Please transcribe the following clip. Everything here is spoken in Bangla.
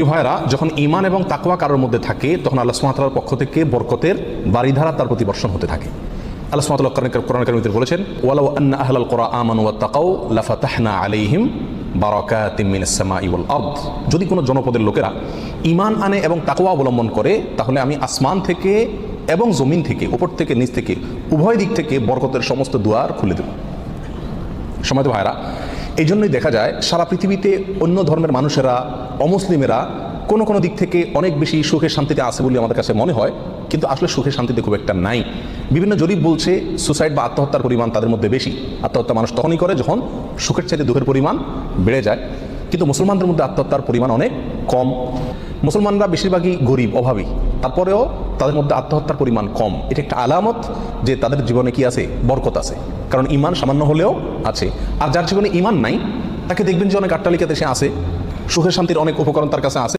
ভাইরা, যখন ঈমান এবং তাকওয়া কারোর মধ্যে থাকে তখন আল্লাহ সুবহানাহু ওয়া তাআলার পক্ষ থেকে বরকতের বারিধারা তার প্রতি বর্ষণ হতে থাকে। আল্লাহ সুবহানাহু ওয়া তাআলা কোরআন কারীমে বলেছেন, ওয়ালাউ আন্না আহলাল কুরা আমানু ওয়াত্তাকাউ লাফাতাহনা আলাইহিম বারাকাতিম মিনাস সামাই ওয়াল আরদ। যদি কোনো জনপদের লোকেরা ঈমান আনে এবং তাকওয়া অবলম্বন করে তাহলে আমি আসমান থেকে এবং জমিন থেকে, উপর থেকে নিচ থেকে, উভয় দিক থেকে বরকতের সমস্ত দুয়ার খুলে দেব। সম্মানিত ভাইরা, এই জন্যই দেখা যায় সারা পৃথিবীতে অন্য ধর্মের মানুষেরা, অমুসলিমেরা কোনো কোনো দিক থেকে অনেক বেশি সুখে শান্তিতে আছে বলে আমাদের কাছে মনে হয়, কিন্তু আসলে সুখে শান্তিতে খুব একটা নাই। বিভিন্ন জরিপ বলছে সুসাইড বা আত্মহত্যার পরিমাণ তাদের মধ্যে বেশি। আত্মহত্যা মানুষ তখনই করে যখন সুখের চাইতে দুঃখের পরিমাণ বেড়ে যায়, কিন্তু মুসলমানদের মধ্যে আত্মহত্যার পরিমাণ অনেক কম। মুসলমানরা বেশিরভাগই গরিব, অভাবী, তারপরেও তাদের মধ্যে আত্মহত্যার পরিমাণ কম। এটা একটা আলামত যে তাদের জীবনে কি আছে, বরকত আছে, কারণ ঈমান সামান্য হলেও আছে। আর যার জীবনে ঈমান নাই তাকে দেখবেন যে অনেক আট্টালিকাতে সে আছে, সুখের শান্তির অনেক উপকরণ তার কাছে আছে।